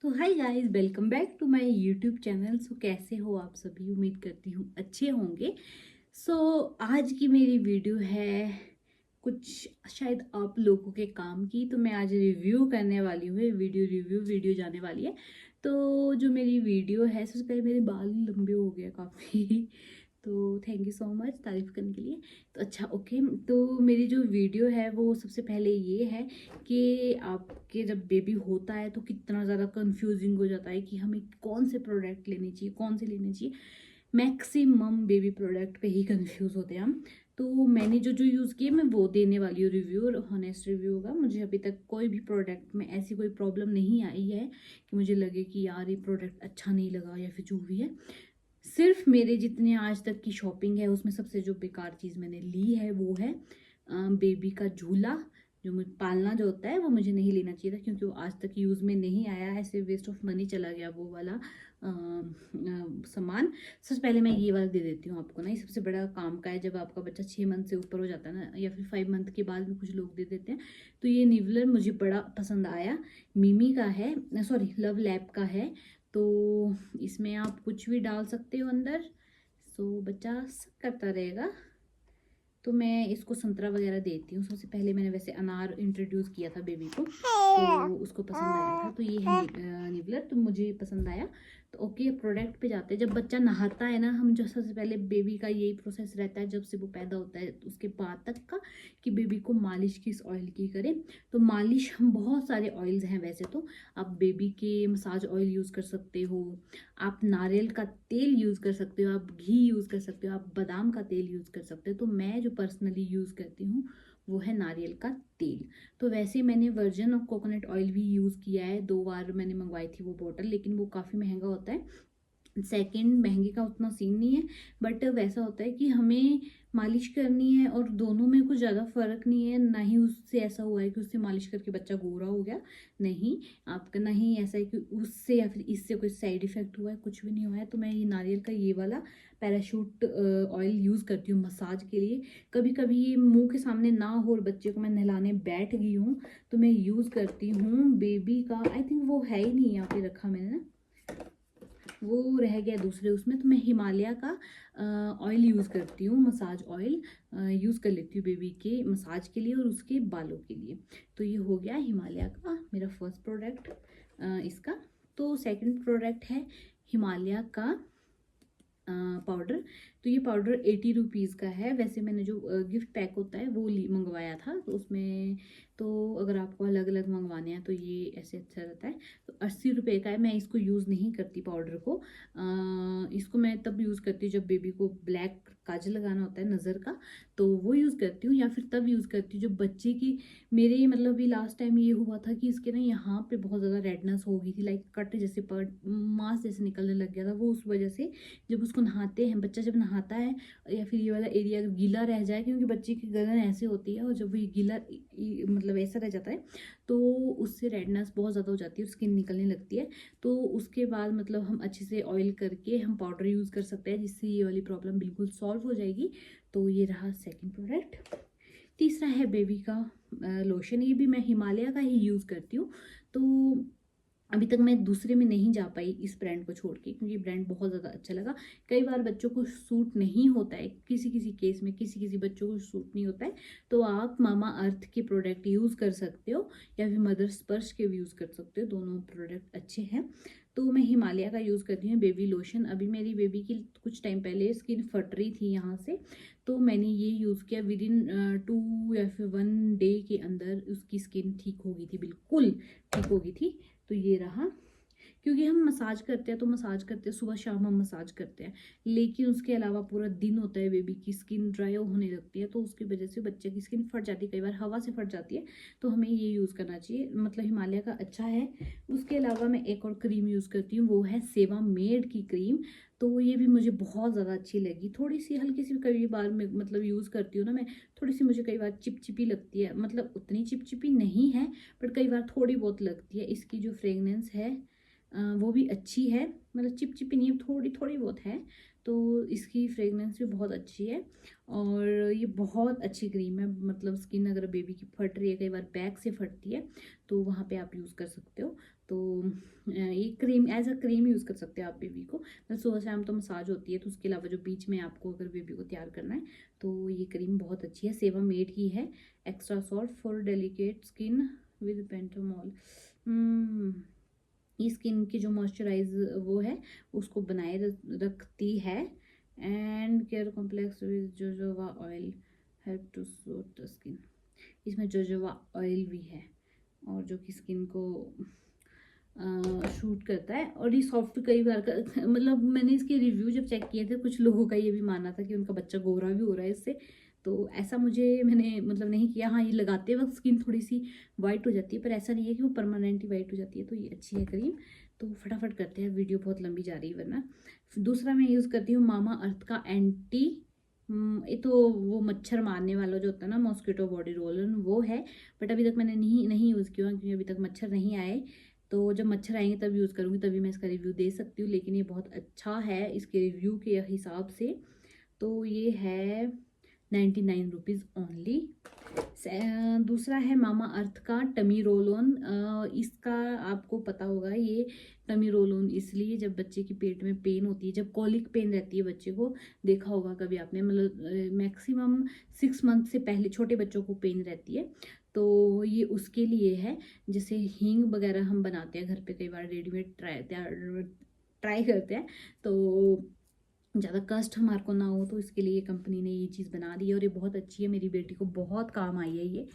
तो hi guys, welcome back to my YouTube channel. So कैसे हो आप सभी? उम्मीद करती हूँ अच्छे होंगे। सो आज की मेरी वीडियो है कुछ शायद आप लोगों के काम की। तो मैं आज रिव्यू करने वाली हूँ, वीडियो जाने वाली है। तो जो मेरी वीडियो है, सबसे पहले मेरे बाल लंबे हो गए काफ़ी तो थैंक यू सो मच तारीफ करने के लिए। तो अच्छा ओके, तो मेरी जो वीडियो है वो सबसे पहले ये है कि आपके जब बेबी होता है तो कितना ज़्यादा कंफ्यूजिंग हो जाता है कि हमें कौन से प्रोडक्ट लेने चाहिए, कौन से लेने चाहिए। मैक्सिमम बेबी प्रोडक्ट पे ही कंफ्यूज होते हैं हम। तो मैंने जो जो यूज़ किए मैं वो देने वाली हूँ रिव्यू, और हॉनेस्ट रिव्यू होगा। मुझे अभी तक कोई भी प्रोडक्ट में ऐसी कोई प्रॉब्लम नहीं आई है कि मुझे लगे कि यार ये प्रोडक्ट अच्छा नहीं लगा या फिर जो भी है। सिर्फ मेरे जितने आज तक की शॉपिंग है उसमें सबसे जो बेकार चीज़ मैंने ली है वो है बेबी का झूला। जो मुझे पालना जो होता है वो मुझे नहीं लेना चाहिए था, क्योंकि वो आज तक यूज़ में नहीं आया है, ऐसे वेस्ट ऑफ मनी चला गया वो वाला सामान। सबसे पहले मैं ये वाला दे देती हूँ आपको ना, ये सबसे बड़ा काम का है। जब आपका बच्चा 6 मंथ से ऊपर हो जाता है ना, या फिर 5 मंथ के बाद भी कुछ लोग दे देते हैं। तो ये निवलर मुझे बड़ा पसंद आया। मिमी का है, सॉरी लव लैब का है। तो इसमें आप कुछ भी डाल सकते हो अंदर। सो बच्चा सब करता रहेगा। तो मैं इसको संतरा वगैरह देती हूँ। सबसे पहले मैंने वैसे अनार इंट्रोड्यूस किया था बेबी को, तो उसको पसंद आया था। तो ये है निवलर, तो मुझे पसंद आया। तो ओके, प्रोडक्ट पे जाते हैं। जब बच्चा नहाता है ना, हम जो सबसे पहले बेबी का यही प्रोसेस रहता है जब से वो पैदा होता है उसके बाद तक का, कि बेबी को मालिश किस ऑयल की करें। तो मालिश हम बहुत सारे ऑयल्स हैं वैसे तो। आप बेबी के मसाज ऑयल यूज़ कर सकते हो, आप नारियल का तेल यूज़ कर सकते हो, आप घी यूज़ कर सकते हो, आप बादाम का तेल यूज़ कर सकते हो। तो मैं जो पर्सनली यूज़ करती हूँ वो है नारियल का तेल। तो वैसे मैंने वर्जन ऑफ कोकोनट ऑयल भी यूज़ किया है, 2 बार मैंने मंगवाई थी वो बॉटल, लेकिन वो काफ़ी महंगा होता है। सेकंड महंगे का उतना सीन नहीं है, बट वैसा होता है कि हमें मालिश करनी है और दोनों में कुछ ज़्यादा फर्क नहीं है। ना ही उससे ऐसा हुआ है कि उससे मालिश करके बच्चा गोरा हो गया, नहीं। आपका ना ही ऐसा है कि उससे या फिर इससे कोई साइड इफेक्ट हुआ है, कुछ भी नहीं हुआ है। तो मैं ये नारियल का ये वाला पैराशूट ऑयल यूज़ करती हूँ मसाज के लिए। कभी कभी ये मुंह के सामने ना हो और बच्चे को मैं नहलाने बैठ गई हूँ तो मैं यूज़ करती हूँ बेबी का। आई थिंक वो है ही नहीं, यहाँ पे रखा मैंने ना, वो रह गया दूसरे उसमें। तो मैं हिमालय का ऑयल यूज़ करती हूँ, मसाज ऑयल यूज़ कर लेती हूँ बेबी के मसाज के लिए और उसके बालों के लिए। तो ये हो गया हिमालय का मेरा फर्स्ट प्रोडक्ट इसका। तो सेकंड प्रोडक्ट है हिमालय का पाउडर। तो ये पाउडर 80 रुपीज़ का है। वैसे मैंने जो गिफ्ट पैक होता है वो मंगवाया था, तो उसमें तो अगर आपको अलग अलग मंगवाने हैं तो ये ऐसे अच्छा रहता है। तो 80 रुपये का है। मैं इसको यूज़ नहीं करती पाउडर को। इसको मैं तब यूज़ करती हूँ जब बेबी को ब्लैक काजल लगाना होता है नज़र का, तो वो यूज़ करती हूँ। या फिर तब यूज़ करती हूँ जब बच्चे की, मेरे मतलब भी लास्ट टाइम ये हुआ था कि इसके ना यहाँ पे बहुत ज़्यादा रेडनेस हो गई थी, लाइक कट जैसे पर मांस जैसे निकलने लग गया था। वो उस वजह से जब उसको नहाते हैं, बच्चा जब नहाता है या फिर ये वाला एरिया अगर गीला रह जाए, क्योंकि बच्चे की गर्दन ऐसे होती है और जब वो गीला मतलब ऐसा रह जाता है तो उससे रेडनेस बहुत ज़्यादा हो जाती है, स्किन निकलने लगती है। तो उसके बाद मतलब हम अच्छे से ऑयल करके हम पाउडर यूज़ कर सकते हैं, जिससे ये वाली प्रॉब्लम बिल्कुल सॉल्व हो जाएगी। तो ये रहा सेकेंड प्रोडक्ट। तीसरा है बेबी का लोशन। ये भी मैं हिमालय का ही यूज़ करती हूँ। तो अभी तक मैं दूसरे में नहीं जा पाई इस ब्रांड को छोड़ के, क्योंकि ब्रांड बहुत ज़्यादा अच्छा लगा। कई बार बच्चों को सूट नहीं होता है, किसी किसी केस में किसी किसी बच्चों को सूट नहीं होता है, तो आप मामा अर्थ के प्रोडक्ट यूज़ कर सकते हो या फिर मदर स्पर्श के भी यूज़ कर सकते हो। दोनों प्रोडक्ट अच्छे हैं। तो मैं हिमालय का यूज़ करती हूँ बेबी लोशन। अभी मेरी बेबी की कुछ टाइम पहले स्किन फट रही थी यहाँ से, तो मैंने ये यूज़ किया। विद इन 2 या फिर 1 डे के अंदर उसकी स्किन ठीक हो गई थी, बिल्कुल ठीक हो गई थी। तो ये रहा। क्योंकि हम मसाज करते हैं तो मसाज करते हैं, सुबह शाम हम मसाज करते हैं, लेकिन उसके अलावा पूरा दिन होता है बेबी की स्किन ड्राई होने लगती है, तो उसकी वजह से बच्चे की स्किन फट जाती है, कई बार हवा से फट जाती है। तो हमें ये यूज़ करना चाहिए, मतलब हिमालय का अच्छा है। उसके अलावा मैं एक और क्रीम यूज़ करती हूँ, वो है सेवा मेड की क्रीम। तो ये भी मुझे बहुत ज़्यादा अच्छी लगी। थोड़ी सी हल्की सी कई बार मैं मतलब यूज़ करती हूँ ना मैं, थोड़ी सी मुझे कई बार चिपचिपी लगती है, मतलब उतनी चिपचिपी नहीं है बट कई बार थोड़ी बहुत लगती है। इसकी जो फ्रेगनेंस है वो भी अच्छी है, मतलब चिपचिपी नहीं है, थोड़ी थोड़ी बहुत है। तो इसकी फ्रेगनेंस भी बहुत अच्छी है और ये बहुत अच्छी क्रीम है। मतलब स्किन अगर बेबी की फट रही है, कई बार बैक से फटती है, तो वहाँ पे आप यूज़ कर सकते हो। तो ये cream as a cream use कर सकते हैं आप बेबी को। मतलब सुबह शाम तो मसाज होती है, तो उसके अलावा जो बीच में आपको अगर बेबी को तैयार करना है तो ये क्रीम बहुत अच्छी है। सेवामेड की है, extra soft for delicate skin with पेंटामॉल। ये स्किन की जो मॉइस्चराइज वो है उसको बनाए रखती है। And care complex with jojoba oil help to soothe the skin. इसमें जोजोबा ऑयल भी है और जो कि स्किन को शूट करता है। और ये सॉफ्ट कई बार का मतलब मैंने इसके रिव्यू जब चेक किए थे, कुछ लोगों का ये भी मानना था कि उनका बच्चा गोरा भी हो रहा है इससे। तो ऐसा मैंने मतलब नहीं किया। हाँ, ये लगाते वक्त स्किन थोड़ी सी वाइट हो जाती है, पर ऐसा नहीं है कि वो परमानेंटली वाइट हो जाती है। तो ये अच्छी है क्रीम। तो फटाफट करते हैं, वीडियो बहुत लंबी जा रही है वरना। दूसरा मैं यूज़ करती हूँ मामा अर्थ का एंटी, ये तो वो मच्छर मारने वाला जो होता है ना, मॉस्किटो बॉडी रोल ऑन, वो है। बट अभी तक मैंने नहीं यूज़ किया क्योंकि अभी तक मच्छर नहीं आए। तो जब मच्छर आएंगे तब यूज़ करूँगी, तभी मैं इसका रिव्यू दे सकती हूँ। लेकिन ये बहुत अच्छा है इसके रिव्यू के हिसाब से। तो ये है 99 रुपीज़ ओनली। दूसरा है मामा अर्थ का टमी रोल ऑन। इसका आपको पता होगा, ये टमी रोल ऑन इसलिए जब बच्चे की पेट में पेन होती है, जब कॉलिक पेन रहती है बच्चे को, देखा होगा कभी आपने, मतलब मैक्सिमम 6 मंथ से पहले छोटे बच्चों को पेन रहती है। तो ये उसके लिए है। जैसे हींग वगैरह हम बनाते हैं घर पे, कई बार रेडीमेड ट्राई करते हैं, तो ज़्यादा कष्ट हमारे को ना हो, तो इसके लिए ये कंपनी ने ये चीज़ बना दी है और ये बहुत अच्छी है। मेरी बेटी को बहुत काम आई है ये।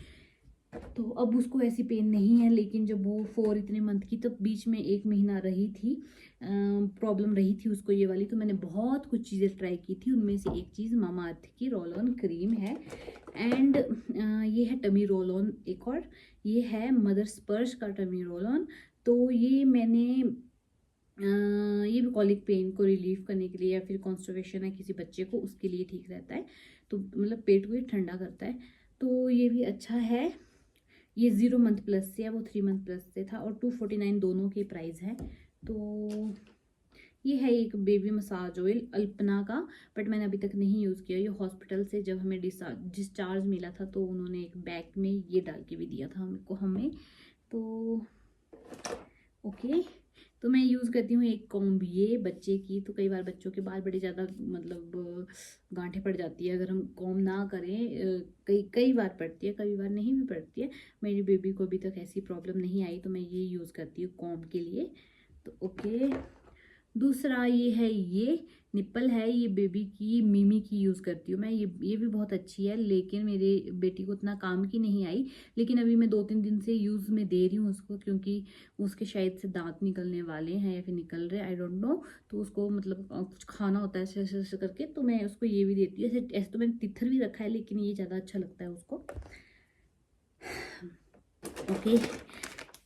तो अब उसको ऐसी पेन नहीं है। लेकिन जब वो 4 इतने मंथ की, तो बीच में 1 महीना रही थी, प्रॉब्लम रही थी उसको ये वाली। तो मैंने बहुत कुछ चीज़ें ट्राई की थी, उनमें से एक चीज़ मामा अर्थ की रोल ऑन क्रीम है। एंड ये है टमी रोल ऑन एक और, ये है मदर स्पर्श का टमी रोल ऑन। तो ये मैंने ये भी कॉलिक पेन को रिलीफ करने के लिए, या फिर कॉन्स्टिपेशन है किसी बच्चे को, उसके लिए ठीक रहता है। तो मतलब पेट को ये ठंडा करता है। तो ये भी अच्छा है। ये 0 मंथ प्लस से है, वो 3 मंथ प्लस से था। और 249 दोनों के प्राइस है। तो ये है एक बेबी मसाज ऑयल अल्पना का, बट मैंने अभी तक नहीं यूज़ किया। ये हॉस्पिटल से जब हमें डिस्चार्ज मिला था, तो उन्होंने एक बैग में ये डाल के भी दिया था हमें। तो ओके, तो मैं यूज़ करती हूँ एक कॉम्ब ये बच्चे की। तो कई बार बच्चों के बाल बड़े ज़्यादा मतलब गांठें पड़ जाती है अगर हम कॉम्ब ना करें। कई बार पड़ती है, कई बार नहीं भी पड़ती है। मेरी बेबी को अभी तक ऐसी प्रॉब्लम नहीं आई, तो मैं ये यूज़ करती हूँ कॉम्ब के लिए। तो ओके, दूसरा ये है, ये निप्पल है, ये बेबी की मिमी की यूज़ करती हूँ मैं। ये भी बहुत अच्छी है, लेकिन मेरे बेटी को उतना काम की नहीं आई। लेकिन अभी मैं 2-3 दिन से यूज़ में दे रही हूँ उसको, क्योंकि उसके शायद से दांत निकलने वाले हैं या फिर निकल रहे, आई डोंट नो। तो उसको मतलब कुछ खाना होता है ऐसे ऐसे ऐसे करके, तो मैं उसको ये भी देती हूँ। ऐसे ऐसे तो मैंने तिथर भी रखा है, लेकिन ये ज़्यादा अच्छा लगता है उसको। ओके,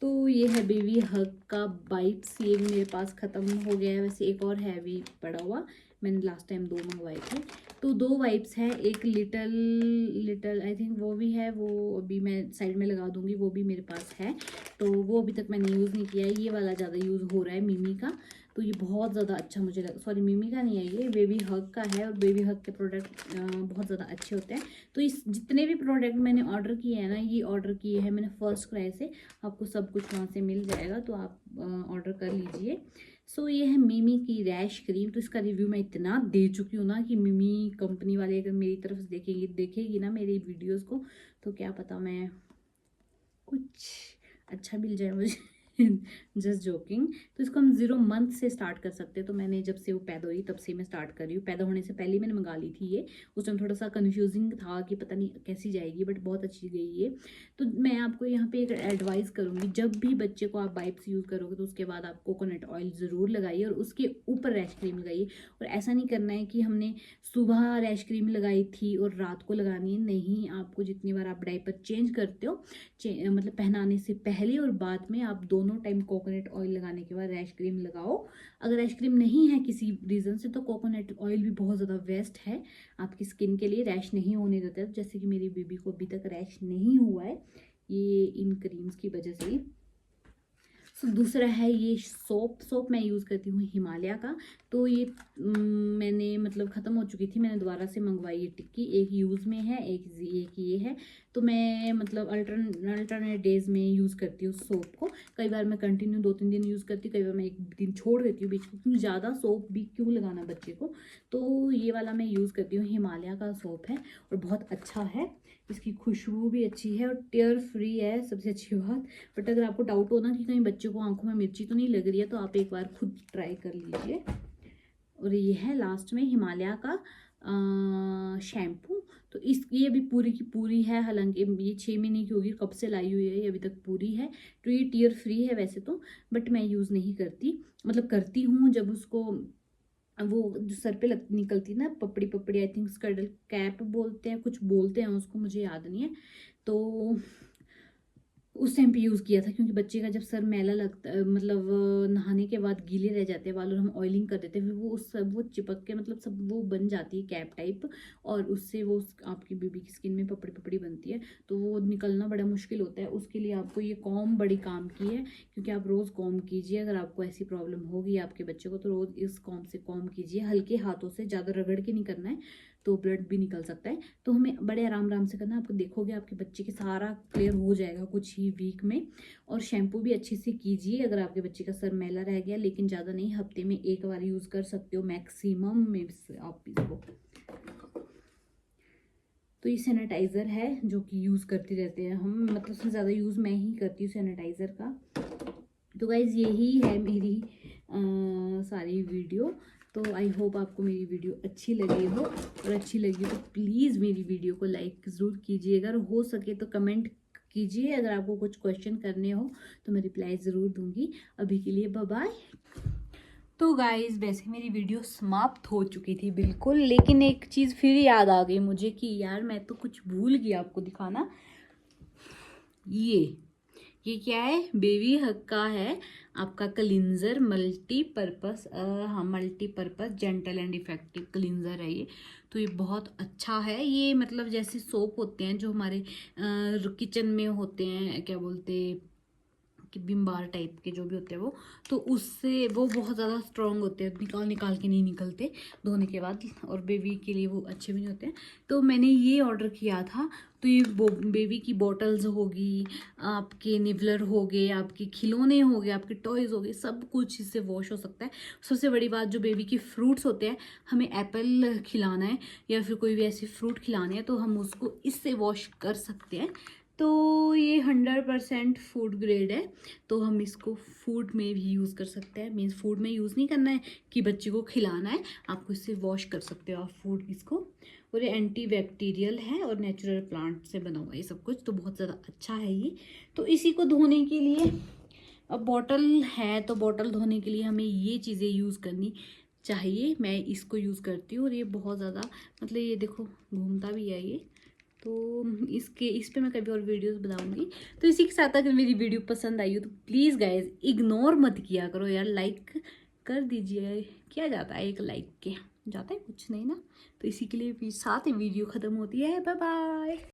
तो ये है बेबी हग का वाइप्स। ये भी मेरे पास ख़त्म हो गया है। वैसे एक और है भी पड़ा हुआ, मैंने लास्ट टाइम 2 मंगवाए थे। तो 2 वाइप्स है, एक लिटल आई थिंक वो भी है, वो अभी मैं साइड में लगा दूंगी, वो भी मेरे पास है। तो वो अभी तक मैंने यूज़ नहीं किया है। ये वाला ज़्यादा यूज़ हो रहा है मिमी का। तो ये बहुत ज़्यादा अच्छा मुझे लगा। सॉरी, मिमी का नहीं है, ये बेबी हग का है। और बेबी हग के प्रोडक्ट बहुत ज़्यादा अच्छे होते हैं। तो इस जितने भी प्रोडक्ट मैंने ऑर्डर किए हैं ना, ये ऑर्डर किए हैं मैंने फर्स्ट क्राई से। आपको सब कुछ वहाँ से मिल जाएगा, तो आप ऑर्डर कर लीजिए। सो ये है मिमी की रैश क्रीम। तो इसका रिव्यू मैं इतना दे चुकी हूँ ना कि मिमी कंपनी वाले अगर मेरी तरफ से देखेगी ना मेरी वीडियोस को, तो क्या पता मैं कुछ अच्छा मिल जाए मुझे। Just joking. तो इसको हम 0 मंथ से स्टार्ट कर सकते हैं। तो मैंने जब से वो पैदा हुई तब से मैं स्टार्ट कर रही हूँ। पैदा होने से पहले ही मैंने मंगा ली थी ये। उस टाइम थोड़ा सा कन्फ्यूजिंग था कि पता नहीं कैसी जाएगी, बट बहुत अच्छी गई ये। तो मैं आपको यहाँ पे एक एडवाइस करूँगी, जब भी बच्चे को आप वाइप्स यूज़ करोगे तो उसके बाद आप कोकोनट ऑयल ज़रूर लगाइए और उसके ऊपर रैश क्रीम लगाइए। और ऐसा नहीं करना है कि हमने सुबह रैश क्रीम लगाई थी और रात को लगानी है, नहीं। आपको जितनी बार आप डायपर चेंज करते हो, मतलब पहनाने से पहले और बाद में, आप दोनों टाइम कोकोनट ऑयल लगाने के बाद रैश क्रीम लगाओ। अगर रैश क्रीम नहीं है किसी रीज़न से, तो कोकोनट ऑयल भी बहुत ज़्यादा बेस्ट है आपकी स्किन के लिए, रैश नहीं होने देता है। जैसे कि मेरी बेबी को अभी तक रैश नहीं हुआ है, ये इन क्रीम्स की वजह से ही। दूसरा है ये सोप मैं यूज़ करती हूँ हिमालय का। तो ये मैंने मतलब ख़त्म हो चुकी थी, मैंने दोबारा से मंगवाई ये टिक्की। एक यूज़ में है, एक ये है। तो मैं मतलब अल्टरनेट डेज में यूज़ करती हूँ सोप को। कई बार मैं कंटिन्यू 2-3 दिन यूज़ करती हूँ, कई बार मैं एक दिन छोड़ देती हूँ बीच को, क्योंकि ज़्यादा सोप भी क्यों लगाना बच्चे को। तो ये वाला मैं यूज़ करती हूँ, हिमालय का सोप है और बहुत अच्छा है। इसकी खुशबू भी अच्छी है और टेयर फ्री है, सबसे अच्छी बात। बट अगर आपको डाउट हो ना कि कहीं बच्चे को आंखों में मिर्ची तो नहीं लग रही है, तो आप एक बार खुद ट्राई कर लीजिए। और ये है लास्ट में हिमालय का शैम्पू। तो ये भी पूरी की पूरी है, हालांकि ये 6 महीने की होगी, कब से लाई हुई है, ये अभी तक पूरी है। तो ये टीयर फ्री है वैसे तो, बट मैं यूज़ नहीं करती। मतलब करती हूँ जब उसको वो जो सर पे निकलती है ना पपड़ी, आई थिंक स्कडल कैप बोलते हैं, कुछ बोलते हैं उसको, मुझे याद नहीं है। तो उस टाइम पे यूज़ किया था, क्योंकि बच्चे का जब सर मैला लगता मतलब नहाने के बाद गीले रह जाते हैं बाल और हम ऑयलिंग कर देते हैं, फिर वो सब वो चिपक के मतलब सब वो बन जाती है कैप टाइप, और उससे वो आपकी बेबी की स्किन में पपड़ी बनती है, तो वो निकलना बड़ा मुश्किल होता है। उसके लिए आपको ये कॉम बड़ी काम की है, क्योंकि आप रोज़ कॉम कीजिए। अगर आपको ऐसी प्रॉब्लम होगी आपके बच्चे को, तो रोज़ इस कॉम से कॉम कीजिए, हल्के हाथों से, ज़्यादा रगड़ के नहीं करना है, तो ब्लड भी निकल सकता है। तो हमें बड़े आराम से करना है। आपको देखोगे आपके बच्चे के सारा क्लियर हो जाएगा कुछ ही वीक में। और शैम्पू भी अच्छे से कीजिए अगर आपके बच्चे का सर मैला रह गया, लेकिन ज़्यादा नहीं, हफ्ते में एक बार यूज़ कर सकते हो मैक्सिमम में आप इसको। तो ये सैनिटाइज़र है जो कि यूज़ करते रहते हैं हम, मतलब सबसे ज़्यादा यूज़ मैं ही करती हूँ सैनिटाइज़र का। तो गाइज़ यही है मेरी सारी वीडियो। तो आई होप आपको मेरी वीडियो अच्छी लगी हो, और अच्छी लगी हो तो प्लीज़ मेरी वीडियो को लाइक ज़रूर कीजिए, अगर हो सके तो कमेंट कीजिए। अगर आपको कुछ क्वेश्चन करने हो तो मैं रिप्लाई ज़रूर दूंगी। अभी के लिए बाय बाय। तो गाइज़ वैसे मेरी वीडियो समाप्त हो चुकी थी बिल्कुल, लेकिन एक चीज़ फिर याद आ गई मुझे कि यार मैं तो कुछ भूल गया आपको दिखाना। ये क्या है, बेबी हग का है आपका cleanser, multipurpose gentle and effective cleanser है ये। तो ये बहुत अच्छा है। ये मतलब जैसे सोप होते हैं जो हमारे किचन में होते हैं, क्या बोलते कि विम बार टाइप के जो भी होते हैं वो, तो उससे वो बहुत ज़्यादा स्ट्रॉन्ग होते हैं, निकाल के नहीं निकलते धोने के बाद, और बेबी के लिए वो अच्छे भी नहीं होते हैं। तो मैंने ये ऑर्डर किया था। तो ये बेबी की बॉटल्स होगी, आपके निवलर हो गए, आपके खिलौने हो गए, आपके टॉयज़ हो गए, सब कुछ इससे वॉश हो सकता है। सबसे बड़ी बात, जो बेबी के फ्रूट्स होते हैं, हमें एप्पल खिलाना है या फिर कोई भी ऐसे फ्रूट खिलाने हैं, तो हम उसको इससे वॉश कर सकते हैं। तो ये 100% फूड ग्रेड है, तो हम इसको फूड में भी यूज़ कर सकते हैं। मीन्स फूड में यूज़ नहीं करना है कि बच्चे को खिलाना है, आपको इससे वॉश कर सकते हो आप फूड इसको। और ये एंटी बैक्टीरियल है और नेचुरल प्लांट से बना हुआ है सब कुछ, तो बहुत ज़्यादा अच्छा है ये। तो इसी को धोने के लिए, अब बॉटल है तो बॉटल धोने के लिए हमें ये चीज़ें यूज़ करनी चाहिए। मैं इसको यूज़ करती हूँ और ये बहुत ज़्यादा, मतलब ये देखो घूमता भी है ये। तो इस पे मैं कभी और वीडियोस बनाऊंगी। तो इसी के साथ अगर मेरी वीडियो पसंद आई हो तो प्लीज़ गाइज इग्नोर मत किया करो यार, लाइक कर दीजिए। क्या जाता है एक लाइक के, जाता है कुछ नहीं ना। तो इसी के लिए साथ ही वीडियो ख़त्म होती है। Bye bye.